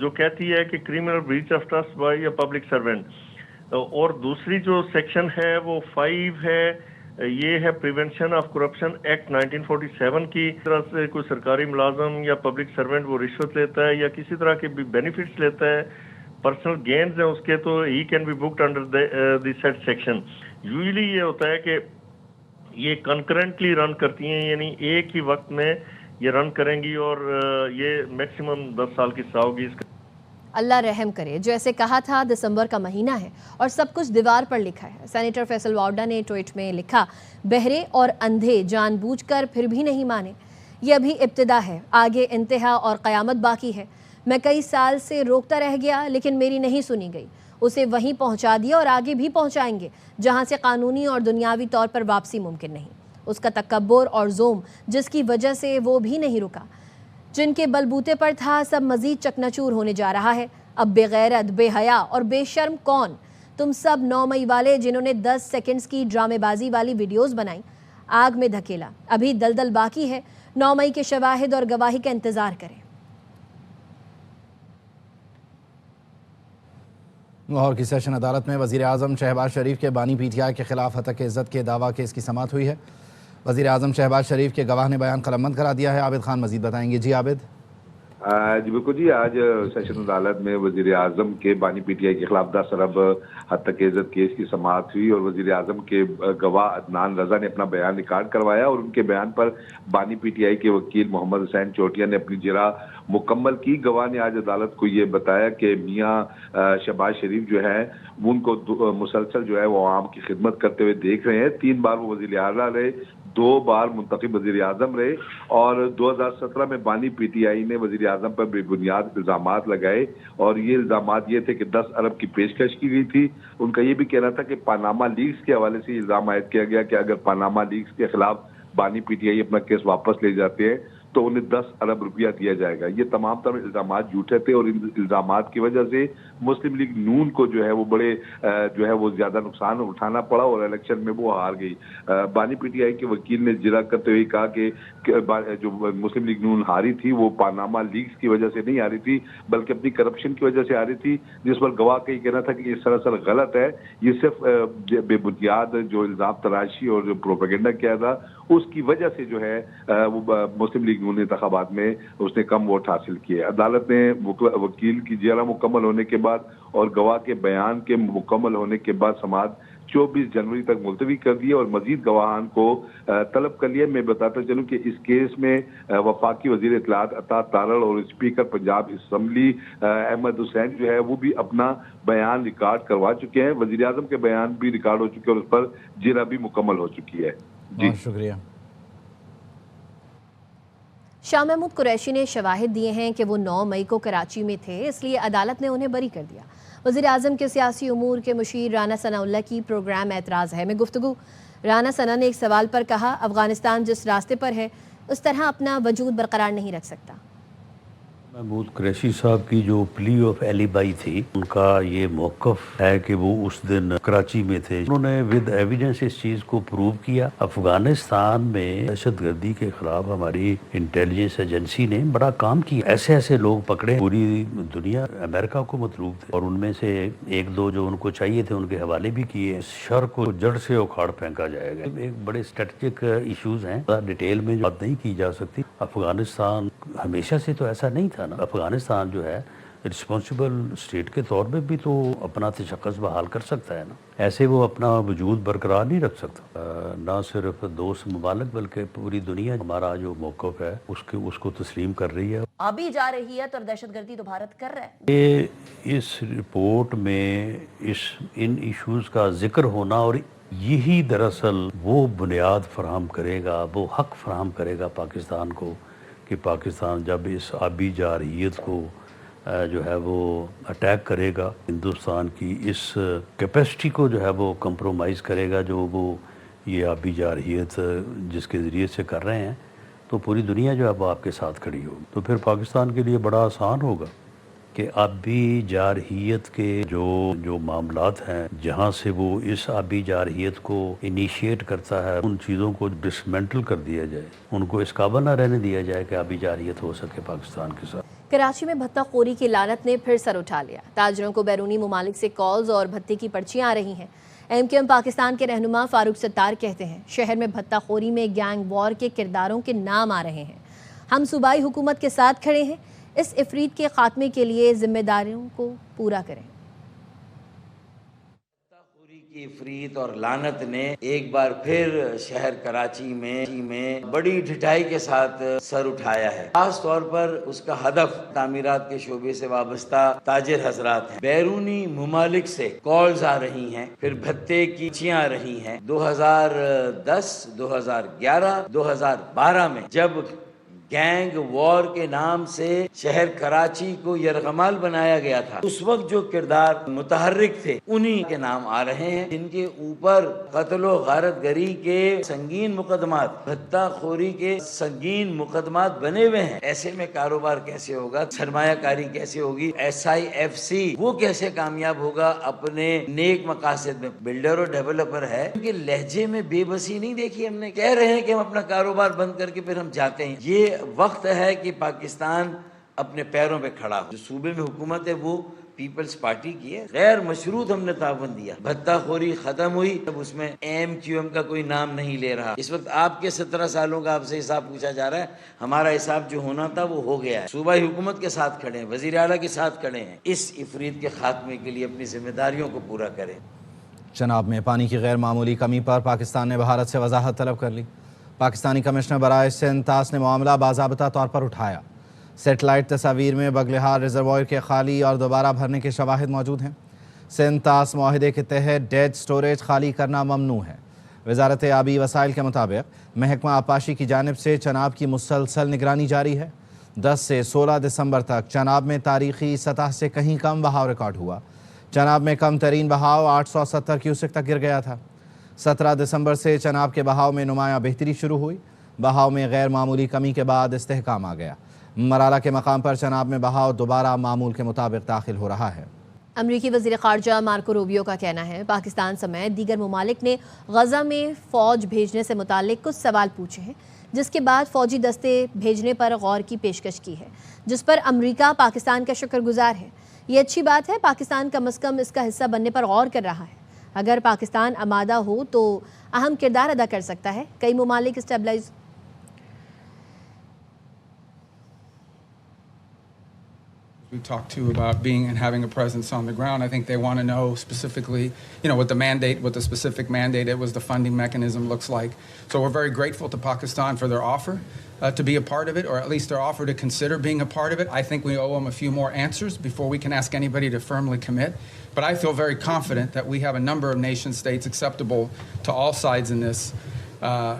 جو کہتی ہے کہ criminal breach of trust by a public servant, اور دوسری جو سیکشن ہے وہ 5 ہے، یہ ہے پریونشن آف کرپشن ایکٹ 1947 کی طرح سے کوئی سرکاری ملازم یا پبلک سرونٹ وہ رشوت لیتا ہے یا کسی طرح کے بھی بینیفٹس لیتا ہے، پرسنل گینز ہیں اس کے، تو ہی can be booked under the seat section. Usually یہ ہوتا ہے کہ یہ کنکرنٹلی رن کرتی ہیں، یعنی ایک ہی وقت میں یہ رن کریں گی، اور یہ میکسیمم 10 سال کی سزا ہوگی اس کا۔ اللہ رحم کرے، جیسے کہا تھا دسمبر کا مہینہ ہے اور سب کچھ دیوار پر لکھا ہے۔ سینیٹر فیصل واوڈا نے ٹویٹ میں لکھا، بہرے اور اندھے جان بوجھ کر پھر بھی نہیں مانے، یہ ابھی ابتدا ہے، آگے انتہا اور قیامت باقی ہے۔ میں کئی سال سے روکتا رہ گیا لیکن میری نہیں سنی گئی، اسے وہیں پہنچا دیا اور آگے بھی پہنچائیں گے جہاں سے قانونی اور دنیاوی طور پر واپسی ممکن نہیں۔ اس کا تکبر اور زوم جس کی وجہ سے وہ بھی نہیں رکا، جن کے بلبوتے پر تھا، سب مزید چکناچور ہونے جا رہا ہے۔ اب بے غیرت، بے حیا اور بے شرم کون؟ تم سب 9 مئی والے جنہوں نے 10 سیکنڈز کی ڈرامے بازی والی ویڈیوز بنائی، آگ میں دھکیلا، ابھی دلدل باقی ہے۔ 9 مئی کے شواہد اور گواہی کا انتظار کریں۔ لاہور کی سیشن عدالت میں وزیر اعظم شہباز شریف کے بانی پی ٹی آئی کے خلاف ہتک عزت کے دعویٰ کیس کی سماعت ہوئی ہے۔ وزیر اعظم شہباز شریف کے گواہ نے بیان قلمبند کرا دیا ہے۔ عابد خان مزید بتائیں گے۔ جی عابد۔ جی بالکل جی، آج سیشن عدالت میں وزیر اعظم کے بانی پی ٹی آئی کے خلاف 10 ارب ہتک عزت کیس کی سماعت ہوئی، اور وزیر اعظم کے گواہ عدنان رضا نے اپنا بیان ریکارڈ کروایا، اور ان کے بیان پر بانی پی ٹی آئی کے وکیل محمد حسین چوٹیا نے اپنی جرح مکمل کی۔ گواہ نے آج عدالت کو یہ بتایا کہ میاں شہباز شریف جو ہے وہ ان کو مسلسل جو ہے وہ عوام کی خدمت کرتے ہوئے دیکھ رہے ہیں۔ 3 بار وہ وزیر اعلیٰ رہے، 2 بار منتخب وزیر اعظم رہے، اور 2017 میں بانی پی ٹی آئی نے وزیر اعظم پر بے بنیاد الزامات لگائے، اور یہ الزامات یہ تھے کہ 10 ارب کی پیشکش کی گئی تھی۔ ان کا یہ بھی کہنا تھا کہ پاناما لیکس کے حوالے سے الزام عائد کیا گیا کہ اگر پاناما لیکس کے خلاف بانی پی ٹی آئی اپنا کیس واپس لے جاتے ہیں تو انہیں 10 ارب روپیہ دیا جائے گا۔ یہ تمام تر الزامات جھوٹے تھے، اور ان الزامات کی وجہ سے مسلم لیگ نون کو جو ہے وہ بڑے جو ہے وہ زیادہ نقصان اٹھانا پڑا، اور الیکشن میں وہ ہار گئی۔ بانی پی ٹی آئی کے وکیل نے جرح کرتے ہوئے کہا کہ جو مسلم لیگ نون ہاری تھی وہ پاناما لیکس کی وجہ سے نہیں ہاری تھی، بلکہ اپنی کرپشن کی وجہ سے ہاری تھی، جس پر گواہ کا یہ کہنا تھا کہ یہ سراسر غلط ہے۔ یہ صرف بے بنیاد جو الزام تراشی اور جو پروپیگنڈا کیا تھا اس کی وجہ سے جو ہے وہ مسلم لیگ نون انتخابات میں اس نے کم ووٹ حاصل کیے۔ عدالت نے وکیل کی جرح مکمل ہونے کے بعد اور گواہ کے بیان کے مکمل ہونے کے بعد سماعت 24 جنوری تک ملتوی کر دی، اور مزید گواہان کو طلب کر لیا۔ میں بتاتا چلوں کہ اس کیس میں وفاقی وزیر اطلاعات عطا تارڑ اور اسپیکر پنجاب اسمبلی احمد حسین جو ہے وہ بھی اپنا بیان ریکارڈ کروا چکے ہیں۔ وزیر اعظم کے بیان بھی ریکارڈ ہو چکے اور اس پر جرح بھی مکمل ہو چکی ہے۔ جی شکریہ۔ شاہ محمود قریشی نے شواہد دیے ہیں کہ وہ 9 مئی کو کراچی میں تھے، اس لیے عدالت نے انہیں بری کر دیا۔ وزیر اعظم کے سیاسی امور کے مشیر رانا ثناء اللہ کی پروگرام اعتراض ہے میں گفتگو۔ رانا ثناء نے ایک سوال پر کہا، افغانستان جس راستے پر ہے اس طرح اپنا وجود برقرار نہیں رکھ سکتا۔ محمود قریشی صاحب کی جو پلی آف ایلیبائی تھی، ان کا یہ موقف ہے کہ وہ اس دن کراچی میں تھے۔ انہوں نے ود ایویڈنس اس چیز کو پروو کیا۔ افغانستان میں دہشت گردی کے خلاف ہماری انٹیلیجنس ایجنسی نے بڑا کام کیا، ایسے لوگ پکڑے، پوری دنیا امریکہ کو مطلوب تھے، اور ان میں سے 1-2 جو ان کو چاہیے تھے ان کے حوالے بھی کیے۔ اس شر کو جڑ سے اکھاڑ پھینکا جائے گا۔ ایک بڑے اسٹریٹجک ایشوز ہیں، ڈیٹیل میں بات نہیں کی جا سکتی۔ افغانستان ہمیشہ سے تو ایسا نہیں تھا نا، افغانستان جو ہے رسپانسبل اسٹیٹ کے طور پہ بھی تو اپنا تشخص بحال کر سکتا ہے نا، ایسے وہ اپنا وجود برقرار نہیں رکھ سکتا۔ نہ صرف دوست ممالک بلکہ پوری دنیا ہمارا جو موقف ہے اس کو تسلیم کر رہی ہے۔ ابھی جا رہی ہے تو دہشت گردی تو بھارت کر رہا ہے۔ یہ اس رپورٹ میں ان ایشوز کا ذکر ہونا، اور یہی دراصل وہ بنیاد فراہم کرے گا، وہ حق فراہم کرے گا پاکستان کو کہ پاکستان جب اس آبی جارحیت کو جو ہے وہ اٹیک کرے گا، ہندوستان کی اس کیپیسٹی کو جو ہے وہ کمپرومائز کرے گا، جو وہ یہ آبی جارحیت جس کے ذریعے سے کر رہے ہیں، تو پوری دنیا جو ہے وہ آپ کے ساتھ کھڑی ہوگی۔ تو پھر پاکستان کے لیے بڑا آسان ہوگا کہ آبی جارحیت کے جو معاملات ہیں، جہاں سے وہ اس آبی جارحیت کو انیشیٹ کرتا ہے، ان چیزوں کو ڈسمنٹل کر دیا جائے، ان کو اس قابل نہ رہنے دیا جائے کہ آبی جارحیت ہو سکے پاکستان کے ساتھ۔ کراچی میں بھتہ خوری کی لعنت نے پھر سر اٹھا لیا۔ تاجروں کو بیرونی ممالک سے کالز اور بھتے کی پرچیاں آ رہی ہیں۔ MQM پاکستان کے رہنما فاروق ستار کہتے ہیں شہر میں بھتہ خوری میں گینگ وار کے کرداروں کے نام آ رہے ہیں۔ ہم صوبائی حکومت کے ساتھ کھڑے ہیں، اس افریت کے خاتمے کے لیے ذمہ داریوں کو پورا کریں۔ افریت اور لعنت نے ایک بار پھر شہر کراچی میں بڑی ڈھٹائی کے ساتھ سر اٹھایا ہے۔ خاص طور پر اس کا ہدف تعمیرات کے شعبے سے وابستہ تاجر حضرات ہیں۔ بیرونی ممالک سے کالز آ رہی ہیں، پھر بھتے کی چیاں آ رہی ہیں۔ 2010، 2011، 2012 میں جب گینگ وار کے نام سے شہر کراچی کو یرغمال بنایا گیا تھا، اس وقت جو کردار متحرک تھے انہی کے نام آ رہے ہیں، جن کے اوپر قتل و غارت گری کے سنگین مقدمات، بھتہ خوری کے سنگین مقدمات بنے ہوئے ہیں۔ ایسے میں کاروبار کیسے ہوگا، سرمایہ کاری کیسے ہوگی، SIFC وہ کیسے کامیاب ہوگا اپنے نیک مقاصد میں؟ بلڈر اور ڈیولپر ہے کہ لہجے میں بے بسی نہیں دیکھی ہم نے، کہہ رہے ہیں کہ ہم اپنا کاروبار بند کر کے پھر ہم جاتے ہیں۔ یہ وقت ہے کہ پاکستان اپنے پیروں پہ کھڑا ہو۔ جو صوبے میں حکومت ہے وہ پیپلز پارٹی کی ہے، غیر مشروط ہم نے تعاون دیا۔ بھتہ خوری ختم ہوئی، اب اس میں MQM کا کوئی نام نہیں لے رہا۔ اس وقت آپ کے 17 سالوں کا آپ سے حساب پوچھا جا رہا ہے، ہمارا حساب جو ہونا تھا وہ ہو گیا ہے۔ صوبائی حکومت کے ساتھ کھڑے ہیں، وزیر اعلیٰ کے ساتھ کھڑے ہیں، اس افریت کے خاتمے کے لیے اپنی ذمہ داریوں کو پورا کریں۔ چناب میں پانی کی غیر معمولی کمی پر پاکستان نے بھارت سے وضاحت طلب کر لی۔ پاکستانی کمشنر برائے سندھ طاس نے معاملہ باضابطہ طور پر اٹھایا۔ سیٹلائٹ تصاویر میں بگلہار ریزروائر کے خالی اور دوبارہ بھرنے کے شواہد موجود ہیں۔ سندھ طاس معاہدے کے تحت ڈیڈ سٹوریج خالی کرنا ممنوع ہے۔ وزارت آبی وسائل کے مطابق محکمہ آبپاشی کی جانب سے چناب کی مسلسل نگرانی جاری ہے۔ 10 سے 16 دسمبر تک چناب میں تاریخی سطح سے کہیں کم بہاؤ ریکارڈ ہوا۔ چناب میں کم ترین بہاؤ 870 کیوسک تک گر گیا تھا۔ 17 دسمبر سے چناب کے بہاؤ میں نمایاں بہتری شروع ہوئی۔ بہاؤ میں غیر معمولی کمی کے بعد استحکام آ گیا۔ مرالہ کے مقام پر چناب میں بہاؤ دوبارہ معمول کے مطابق داخل ہو رہا ہے۔ امریکی وزیر خارجہ مارکو روبیو کا کہنا ہے پاکستان سمیت دیگر ممالک نے غزہ میں فوج بھیجنے سے متعلق کچھ سوال پوچھے ہیں، جس کے بعد فوجی دستے بھیجنے پر غور کی پیشکش کی ہے، جس پر امریکہ پاکستان کا شکر گزار ہے۔ یہ اچھی بات ہے، پاکستان کم از کم اس کا حصہ بننے پر غور کر رہا ہے۔ اگر پاکستان آمادہ ہو تو اہم کردار ادا کر سکتا ہے۔ کئی ممالک stabilise We talked to about being and having a presence on the ground. I think they want to know specifically, what the specific mandate it was, the funding mechanism looks like. So we're very grateful to Pakistan for their offer to be a part of it, or at least their offer to consider being a part of it. I think we owe them a few more answers before we can ask anybody to firmly commit. But I feel very confident that we have a number of nation states acceptable to all sides in this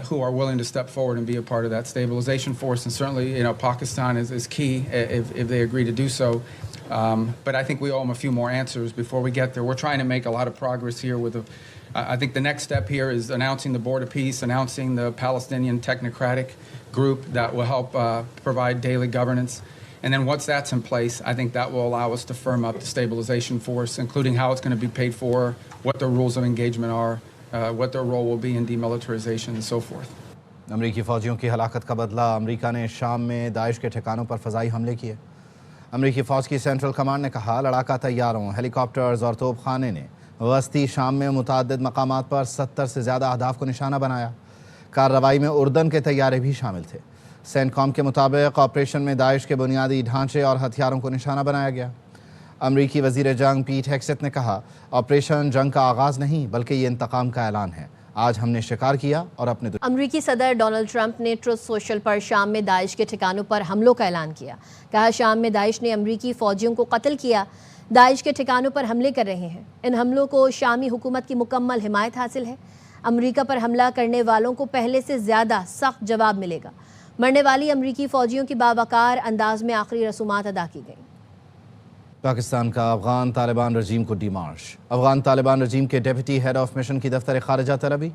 who are willing to step forward and be a part of that stabilization force. And certainly, Pakistan is key if they agree to do so. But I think we owe them a few more answers before we get there. We're trying to make a lot of progress here I think the next step here is announcing the Board of Peace, announcing the Palestinian Technocratic Group that will help provide daily governance. And then once that's in place, I think that will allow us to firm up the stabilization force, including how it's going to be paid for, what the rules of engagement are, what their role will be in demilitarization and so forth. امریکی فوجیوں کی ہلاکت کا بدلہ امریکہ نے شام میں داعش کے ٹھکانوں پر فضائی حملے کیے۔ امریکی فوج کی سینٹرل کمانڈ نے کہا لڑاکا طیاروں، ہیلی کاپٹرز اور توپ خانے نے وسطی شام میں متعدد مقامات پر 70 سے زیادہ اہداف کو نشانہ بنایا۔ کارروائی میں اردن کے طیارے بھی شامل تھے۔ سینٹ کام کے مطابق آپریشن میں داعش کے بنیادی ڈھانچے اور ہتھیاروں کو نشانہ بنایا گیا۔ امریکی وزیر جنگ پیٹ ہیکسٹ نے کہا آپریشن جنگ کا آغاز نہیں بلکہ یہ انتقام کا اعلان ہے۔ آج ہم نے شکار کیا اور اپنے امریکی صدر ڈونلڈ ٹرمپ نے ٹروتھ سوشل پر شام میں داعش کے ٹھکانوں پر حملوں کا اعلان کیا۔ کہا شام میں داعش نے امریکی فوجیوں کو قتل کیا، داعش کے ٹھکانوں پر حملے کر رہے ہیں۔ ان حملوں کو شامی حکومت کی مکمل حمایت حاصل ہے۔ امریکہ پر حملہ کرنے والوں کو پہلے سے زیادہ سخت جواب ملے گا۔ مرنے والی امریکی فوجیوں کی باوقار انداز میں آخری رسومات ادا کی گئیں۔ پاکستان کا افغان طالبان رجیم کو ڈیمارش۔ افغان طالبان رجیم کے ڈیپٹی ہیڈ آف مشن کی دفتر خارجہ طلبی۔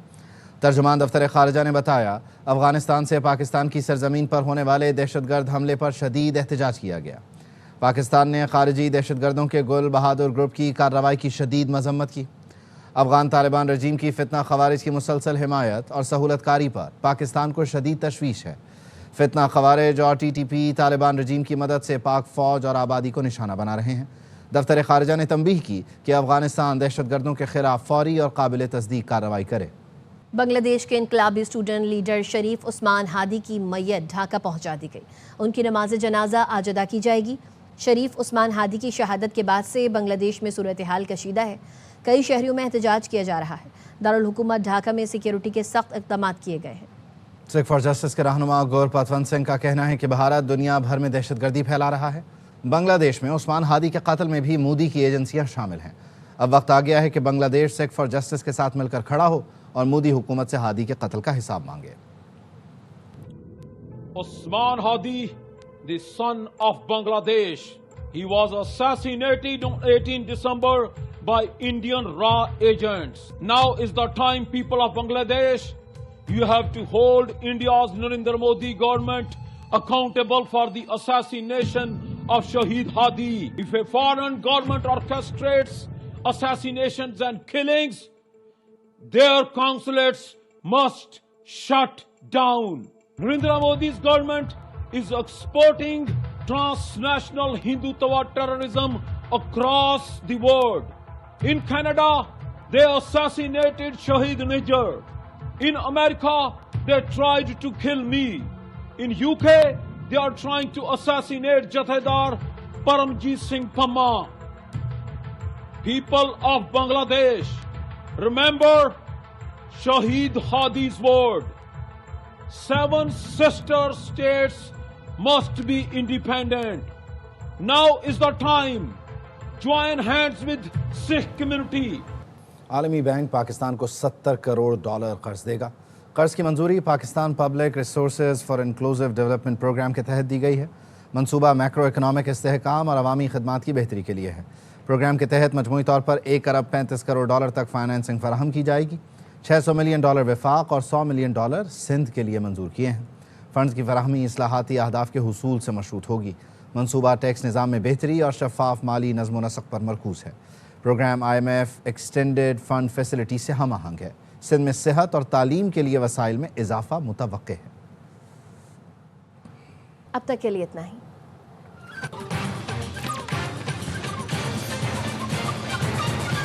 ترجمان دفتر خارجہ نے بتایا افغانستان سے پاکستان کی سرزمین پر ہونے والے دہشت گرد حملے پر شدید احتجاج کیا گیا۔ پاکستان نے خارجی دہشت گردوں کے گل بہادر گروپ کی کارروائی کی شدید مذمت کی۔ افغان طالبان رجیم کی فتنہ خوارج کی مسلسل حمایت اور سہولت کاری پر پاکستان کو شدید تشویش ہے۔ فتنہ خوارج اور ٹی ٹی پی طالبان رجیم کی مدد سے پاک فوج اور آبادی کو نشانہ بنا رہے ہیں۔ دفتر خارجہ نے تنبیہ کی کہ افغانستان دہشت گردوں کے خلاف فوری اور قابل تصدیق کارروائی کرے۔ بنگلہ دیش کے انقلابی اسٹوڈنٹ لیڈر شریف عثمان ہادی کی میت ڈھاکہ پہنچا دی گئی۔ ان کی نماز جنازہ آج ادا کی جائے گی۔ شریف عثمان ہادی کی شہادت کے بعد سے بنگلہ دیش میں صورتحال کشیدہ ہے۔ کئی شہریوں میں احتجاج کیا جا رہا ہے۔ دارالحکومت ڈھاکہ میں سیکیورٹی کے سخت اقدامات کیے گئے ہیں۔ سکھ فار جسٹس کے رہنما گور پتونت سنگھ کا کہنا ہے کہ بھارت دنیا بھر میں دہشت گردی پھیلا رہا ہے۔ بنگلہ دیش میں عثمان ہادی کے قتل میں بھی مودی کی ایجنسیاں شامل ہیں۔ اب وقت آ گیا ہے کہ بنگلہ دیش سکھ فار جسٹس کے ساتھ مل کر کھڑا ہو اور مودی حکومت سے ہادی کے قتل کا حساب مانگے۔ Osman Hadi, the son of Bangladesh, he was assassinated on 18 December by Indian RA agents. Now is the time, people of Bangladesh, you have to hold India's Narendra Modi government accountable for the assassination of Shahid Hadi. If a foreign government orchestrates assassinations and killings, their consulates must shut down. Narendra Modi's government is exporting transnational Hindutva terrorism across the world. In Canada, they assassinated Shahid Nijar. In America, they tried to kill me. In UK, they are trying to assassinate Jathedar Paramjit Singh Pamma. People of Bangladesh, remember Shahid Hadi's word. 7 sister states must be independent. Now is the time. Join hands with Sikh community. عالمی bank Pakistan کو $70 کروڑ قرض دے گا۔ قرض کی منظوری Pakistan public resources for inclusive development programme کے تحت دی گئی ہے۔ منصوبہ میکرو اکنامک استحکام اور عوامی خدمات کی بہتری کے لیے ہے۔ پروگرام کے تحت مجموعی طور پر $1.35 کروڑ تک فائنینسنگ فراہم کی جائے گی۔ $600 ملین وفاق اور $100 ملین سندھ کے لیے منظور کیے ہیں۔ فنڈز کی فراہمی اصلاحاتی اہداف کے حصول سے مشروط ہوگی۔ منصوبہ ٹیکس نظام میں بہتری اور شفاف مالی نظم و نسق پر مرکوز ہے۔ Programme IMF extended fund facility سے ہم آہنگ ہے۔ سندھ میں صحت اور تعلیم کے لیے وسائل میں اضافہ متوقع ہے۔ اب تک کے لیے اتنا ہی۔